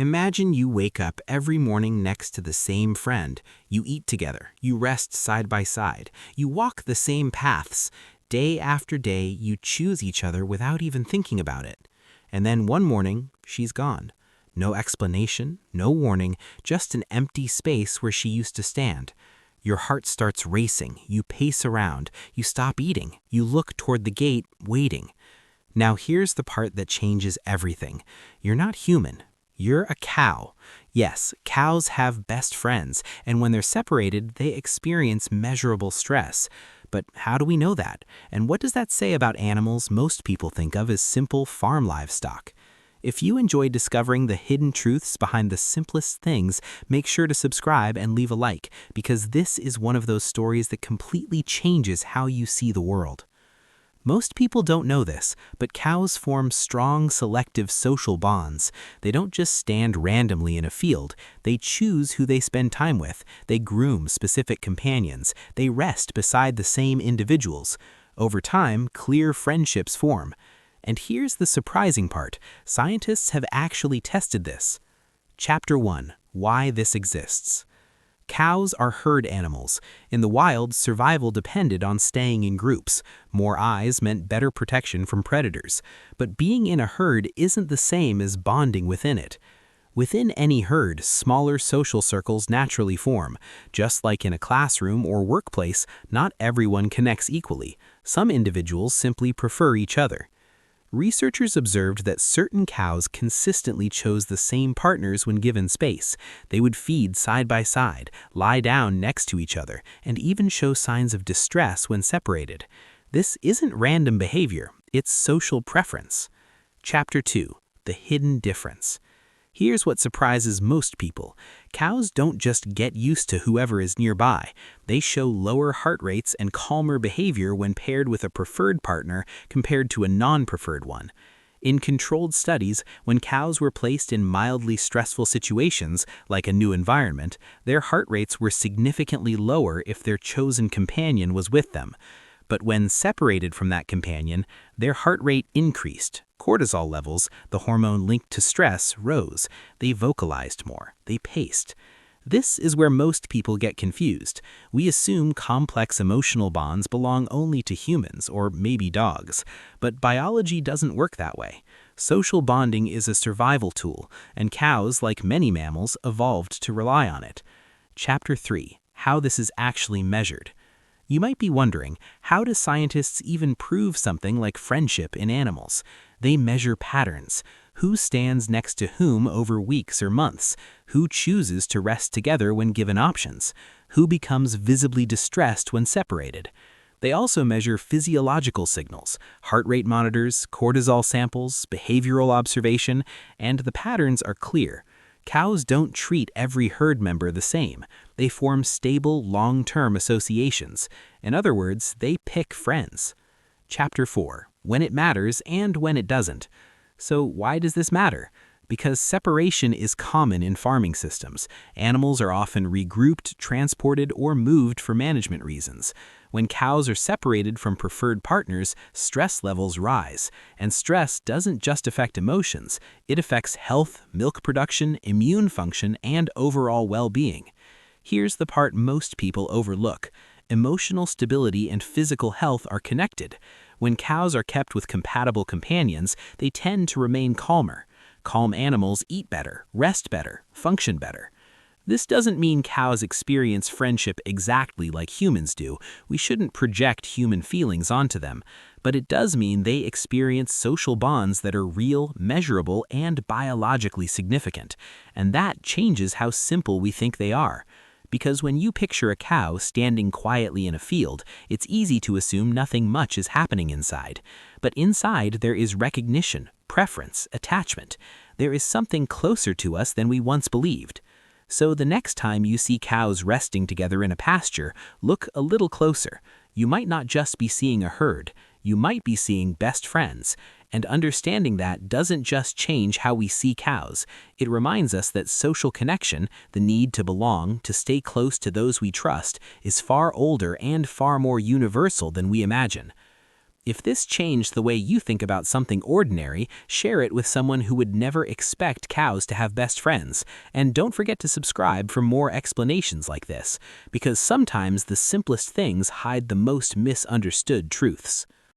Imagine you wake up every morning next to the same friend. You eat together, you rest side by side, you walk the same paths. Day after day, you choose each other without even thinking about it. And then one morning, she's gone. No explanation, no warning, just an empty space where she used to stand. Your heart starts racing, you pace around, you stop eating, you look toward the gate, waiting. Now here's the part that changes everything. You're not human. You're a cow. Yes, cows have best friends, and when they're separated, they experience measurable stress. But how do we know that? And what does that say about animals most people think of as simple farm livestock? If you enjoy discovering the hidden truths behind the simplest things, make sure to subscribe and leave a like, because this is one of those stories that completely changes how you see the world. Most people don't know this, but cows form strong, selective social bonds. They don't just stand randomly in a field. They choose who they spend time with. They groom specific companions. They rest beside the same individuals. Over time, clear friendships form. And here's the surprising part. Scientists have actually tested this. Chapter 1. Why this exists. Cows are herd animals. In the wild, survival depended on staying in groups. More eyes meant better protection from predators. But being in a herd isn't the same as bonding within it. Within any herd, smaller social circles naturally form. Just like in a classroom or workplace, not everyone connects equally. Some individuals simply prefer each other. Researchers observed that certain cows consistently chose the same partners when given space. They would feed side by side, lie down next to each other, and even show signs of distress when separated. This isn't random behavior, it's social preference. Chapter 2. The Hidden Difference. Here's what surprises most people. Cows don't just get used to whoever is nearby. They show lower heart rates and calmer behavior when paired with a preferred partner compared to a non-preferred one. In controlled studies, when cows were placed in mildly stressful situations, like a new environment, their heart rates were significantly lower if their chosen companion was with them. But when separated from that companion, their heart rate increased. Cortisol levels, the hormone linked to stress, rose. They vocalized more. They paced. This is where most people get confused. We assume complex emotional bonds belong only to humans or maybe dogs. But biology doesn't work that way. Social bonding is a survival tool, and cows, like many mammals, evolved to rely on it. Chapter 3. How this is actually measured. You might be wondering, how do scientists even prove something like friendship in animals? They measure patterns. Who stands next to whom over weeks or months? Who chooses to rest together when given options? Who becomes visibly distressed when separated? They also measure physiological signals, heart rate monitors, cortisol samples, behavioral observation, and the patterns are clear. Cows don't treat every herd member the same. They form stable, long-term associations. In other words, they pick friends. Chapter 4. When it matters and when it doesn't. So why does this matter? Because separation is common in farming systems. Animals are often regrouped, transported, or moved for management reasons. When cows are separated from preferred partners, stress levels rise. And stress doesn't just affect emotions. It affects health, milk production, immune function, and overall well-being. Here's the part most people overlook. Emotional stability and physical health are connected. When cows are kept with compatible companions, they tend to remain calmer. Calm animals eat better, rest better, function better. This doesn't mean cows experience friendship exactly like humans do. We shouldn't project human feelings onto them. But it does mean they experience social bonds that are real, measurable, and biologically significant. And that changes how simple we think they are. Because when you picture a cow standing quietly in a field, it's easy to assume nothing much is happening inside. But inside there is recognition, preference, attachment. There is something closer to us than we once believed. So the next time you see cows resting together in a pasture, look a little closer. You might not just be seeing a herd. You might be seeing best friends. And understanding that doesn't just change how we see cows. It reminds us that social connection, the need to belong, to stay close to those we trust, is far older and far more universal than we imagine. If this changed the way you think about something ordinary, share it with someone who would never expect cows to have best friends. And don't forget to subscribe for more explanations like this, because sometimes the simplest things hide the most misunderstood truths.